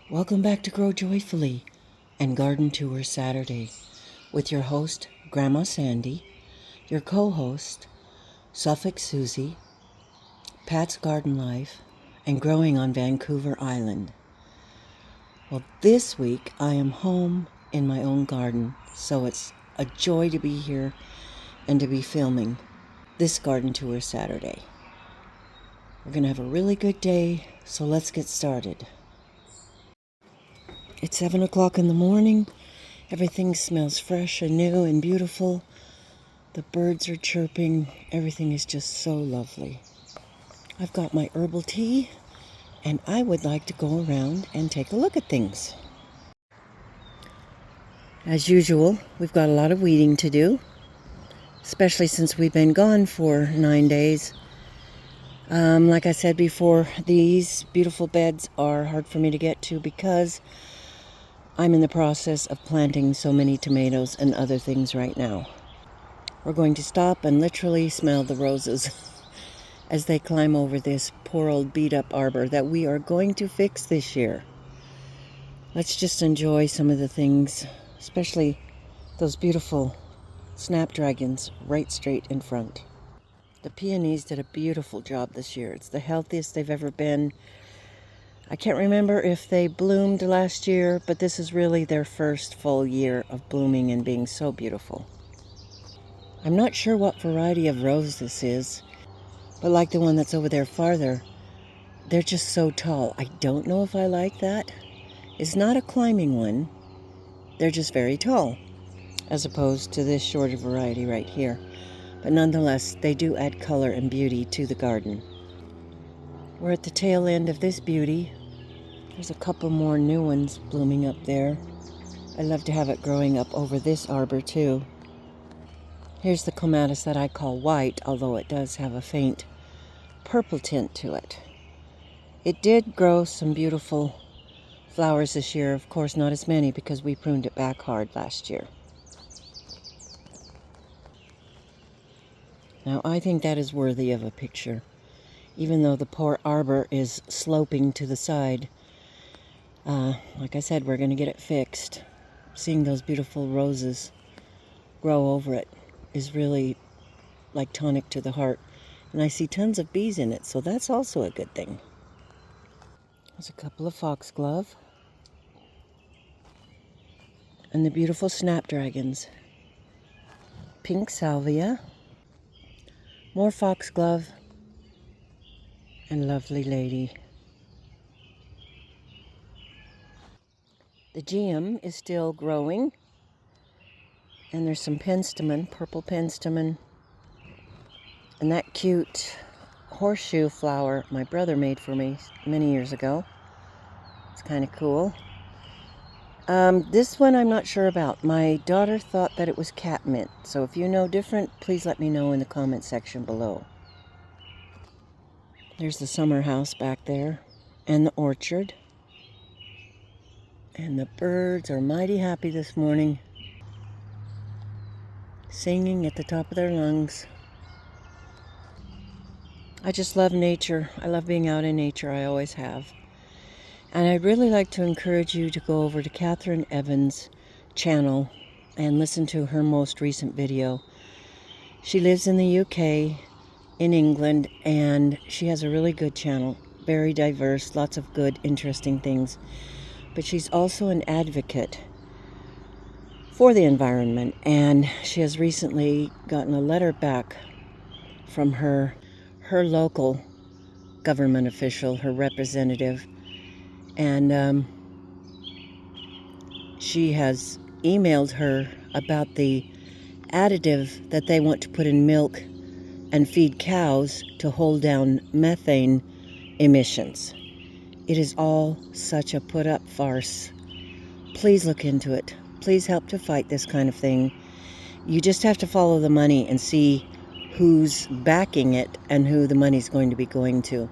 Welcome back to Grow Joyfully and Garden Tour Saturday with your host, Grandma Sandy, your co-host, Suffolk Susie, Pat's Garden Life, and Growing on Vancouver Island. Well, this week I am home in my own garden, so it's a joy to be here and to be filming this Garden Tour Saturday. We're going to have a really good day, so let's get started. It's 7 o'clock in the morning. Everything smells fresh and new and beautiful. The birds are chirping. Everything is just so lovely. I've got my herbal tea, and I would like to go around and take a look at things. As usual, we've got a lot of weeding to do, especially since we've been gone for 9 days. Like I said before, these beautiful beds are hard for me to get to because I'm in the process of planting so many tomatoes and other things right now. We're going to stop and literally smell the roses as they climb over this poor old beat-up arbor that we are going to fix this year. Let's just enjoy some of the things, especially those beautiful snapdragons right straight in front. The peonies did a beautiful job this year. It's the healthiest they've ever been. I can't remember if they bloomed last year, but this is really their first full year of blooming and being so beautiful. I'm not sure what variety of rose this is, but like the one that's over there farther, they're just so tall. I don't know if I like that. It's not a climbing one. They're just very tall, as opposed to this shorter variety right here. But nonetheless, they do add color and beauty to the garden. We're at the tail end of this beauty. There's a couple more new ones blooming up there. I love to have it growing up over this arbor too. Here's the clematis that I call white, although it does have a faint purple tint to it. It did grow some beautiful flowers this year. Of course, not as many because we pruned it back hard last year. Now, I think that is worthy of a picture, even though the poor arbor is sloping to the side. Like I said, we're going to get it fixed. Seeing those beautiful roses grow over it is really like tonic to the heart. And I see tons of bees in it, so that's also a good thing. There's a couple of foxglove. And the beautiful snapdragons. Pink salvia. More foxglove. And lovely lady. The geum is still growing. And there's some penstemon, purple penstemon. And that cute horseshoe flower my brother made for me many years ago. It's kind of cool. This one I'm not sure about. My daughter thought that it was catmint. So if you know different, please let me know in the comment section below. There's the summer house back there. And the orchard. And the birds are mighty happy this morning. Singing at the top of their lungs. I just love nature. I love being out in nature. I always have. And I'd really like to encourage you to go over to Catherine Evans' channel and listen to her most recent video. She lives in the UK, in England, and she has a really good channel. Very diverse, lots of good, interesting things. But she's also an advocate for the environment, and she has recently gotten a letter back from her local government official, her representative, and she has emailed her about the additive that they want to put in milk and feed cows to hold down methane emissions. It is all such a put-up farce. Please look into it. Please help to fight this kind of thing. You just have to follow the money and see who's backing it and who the money's going to be going to.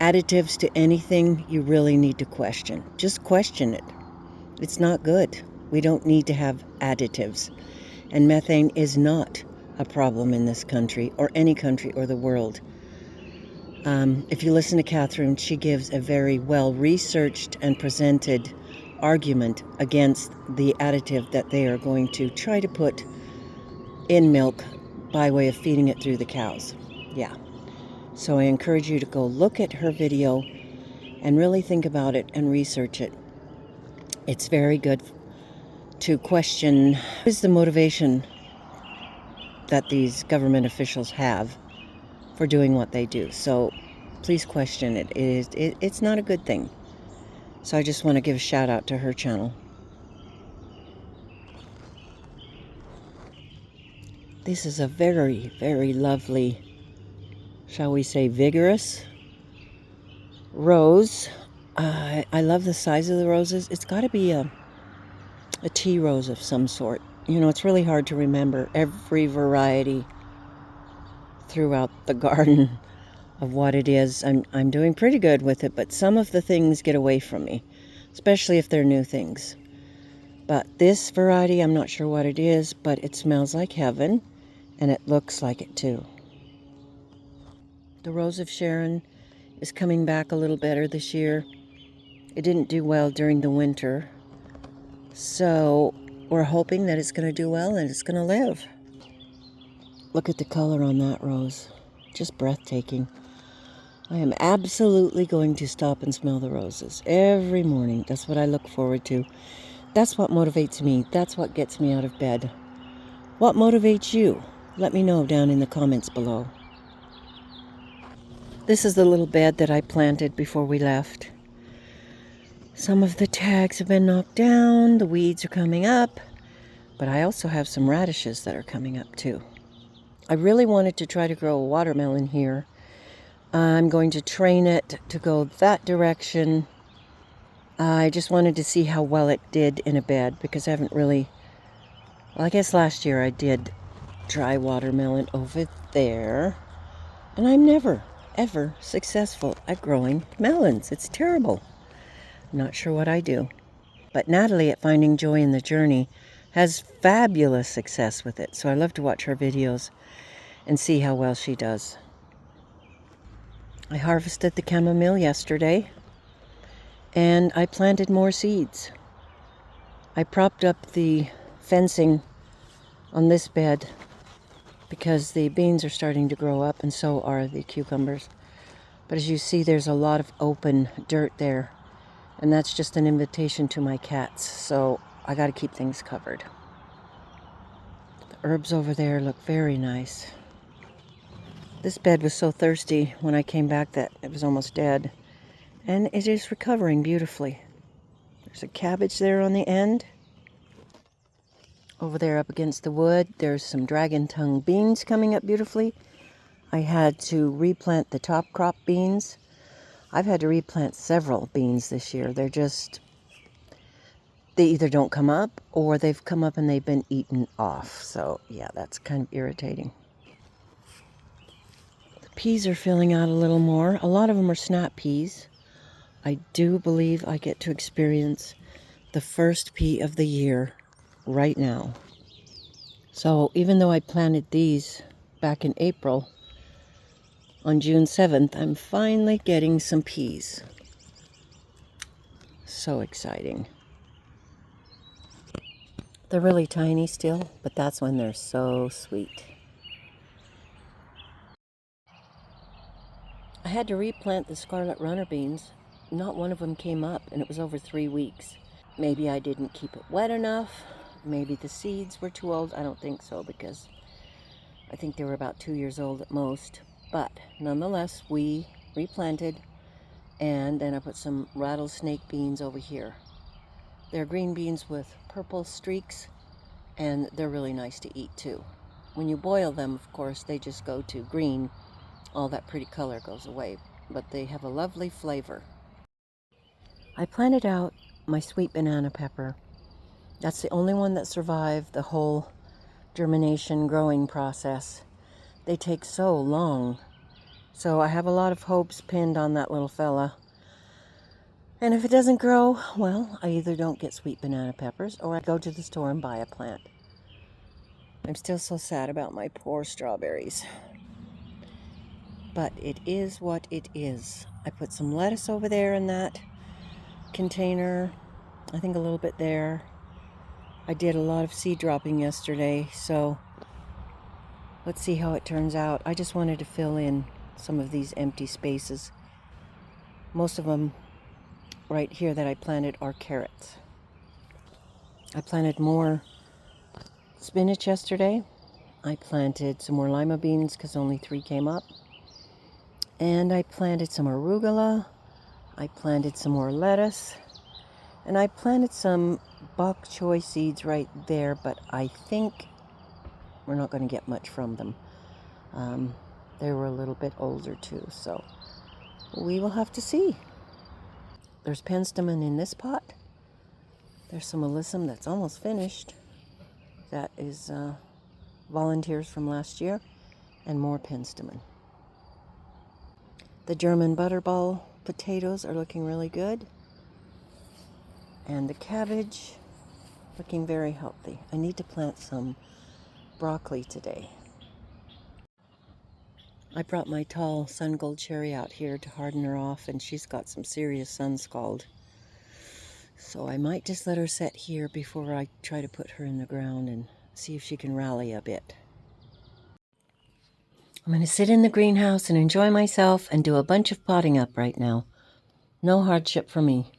Additives to anything you really need to question. Just question it. It's not good. We don't need to have additives. And methane is not a problem in this country or any country or the world. If you listen to Catherine, she gives a very well-researched and presented argument against the additive that they are going to try to put in milk by way of feeding it through the cows. Yeah. So I encourage you to go look at her video and really think about it and research it. It's very good to question what is the motivation that these government officials have for doing what they do. So please question it. It's not a good thing. So I just want to give a shout out to her channel. This is a very, very lovely, shall we say, vigorous rose. I love the size of the roses. It's got to be a tea rose of some sort. You know, it's really hard to remember every variety throughout the garden of what it is. I'm doing pretty good with it, but some of the things get away from me, especially if they're new things. But this variety, I'm not sure what it is, but it smells like heaven, and it looks like it too. The Rose of Sharon is coming back a little better this year. It didn't do well during the winter, so we're hoping that it's going to do well and it's going to live. Look at the color on that rose. Just breathtaking. I am absolutely going to stop and smell the roses every morning. That's what I look forward to. That's what motivates me. That's what gets me out of bed. What motivates you? Let me know down in the comments below. This is the little bed that I planted before we left. Some of the tags have been knocked down. The weeds are coming up. But I also have some radishes that are coming up too. I really wanted to try to grow a watermelon here. I'm going to train it to go that direction. I just wanted to see how well it did in a bed because I haven't really... Well, I guess last year I did try watermelon over there. And I'm never, ever successful at growing melons. It's terrible. I'm not sure what I do. But Natalie at Finding Joy in the Journey has fabulous success with it. So I love to watch her videos and see how well she does. I harvested the chamomile yesterday. And I planted more seeds. I propped up the fencing on this bed because the beans are starting to grow up and so are the cucumbers. But as you see, there's a lot of open dirt there. And that's just an invitation to my cats. So I got to keep things covered. The herbs over there look very nice. This bed was so thirsty when I came back that it was almost dead. And it is recovering beautifully. There's a cabbage there on the end. Over there up against the wood, there's some dragon tongue beans coming up beautifully. I had to replant the top crop beans. I've had to replant several beans this year. They either don't come up or they've come up and they've been eaten off. So yeah, that's kind of irritating. The peas are filling out a little more. A lot of them are snap peas. I do believe I get to experience the first pea of the year right now. So even though I planted these back in April, on June 7th, I'm finally getting some peas. So exciting. They're really tiny still, but that's when they're so sweet. I had to replant the scarlet runner beans. Not one of them came up, and it was over 3 weeks. Maybe I didn't keep it wet enough. Maybe the seeds were too old. I don't think so, because I think they were about 2 years old at most. But nonetheless, we replanted, and then I put some rattlesnake beans over here. They're green beans with purple streaks, and they're really nice to eat too. When you boil them, of course, they just go to green. All that pretty color goes away, but they have a lovely flavor. I planted out my sweet banana pepper. That's the only one that survived the whole germination growing process. They take so long. So I have a lot of hopes pinned on that little fella. And if it doesn't grow, well, I either don't get sweet banana peppers or I go to the store and buy a plant. I'm still so sad about my poor strawberries. but it is what it is. I put some lettuce over there in that container, I think a little bit there. I did a lot of seed dropping yesterday, so let's see how it turns out. I just wanted to fill in some of these empty spaces. Most of them right here that I planted are carrots. I planted more spinach yesterday. I planted some more lima beans because only 3 came up. And I planted some arugula. I planted some more lettuce. And I planted some bok choy seeds right there, but I think we're not going to get much from them. They were a little bit older too, so we will have to see. There's penstemon in this pot. There's some alyssum that's almost finished. That is volunteers from last year, and more penstemon. The German butterball potatoes are looking really good. And the cabbage looking very healthy. I need to plant some broccoli today. I brought my tall sun gold cherry out here to harden her off, and she's got some serious sun scald. So I might just let her set here before I try to put her in the ground and see if she can rally a bit. I'm going to sit in the greenhouse and enjoy myself and do a bunch of potting up right now. No hardship for me.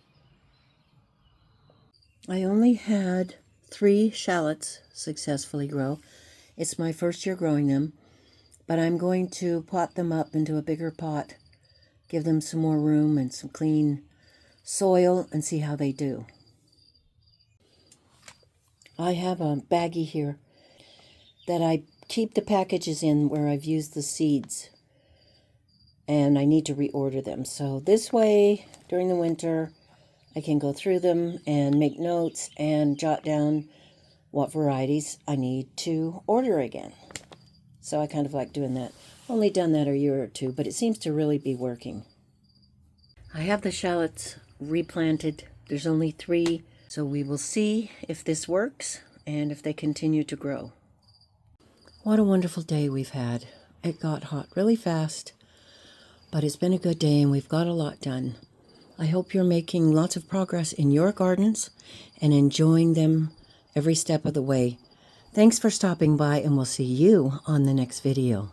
I only had 3 shallots successfully grow. It's my first year growing them, but I'm going to pot them up into a bigger pot, give them some more room and some clean soil, and see how they do. I have a baggie here that I keep the packages in where I've used the seeds, and I need to reorder them. So this way, during the winter, I can go through them and make notes and jot down what varieties I need to order again. So I kind of like doing that. Only done that a year or 2, but it seems to really be working. I have the shallots replanted. There's only 3, so we will see if this works and if they continue to grow. What a wonderful day we've had. It got hot really fast, but it's been a good day and we've got a lot done. I hope you're making lots of progress in your gardens and enjoying them every step of the way. Thanks for stopping by, and we'll see you on the next video.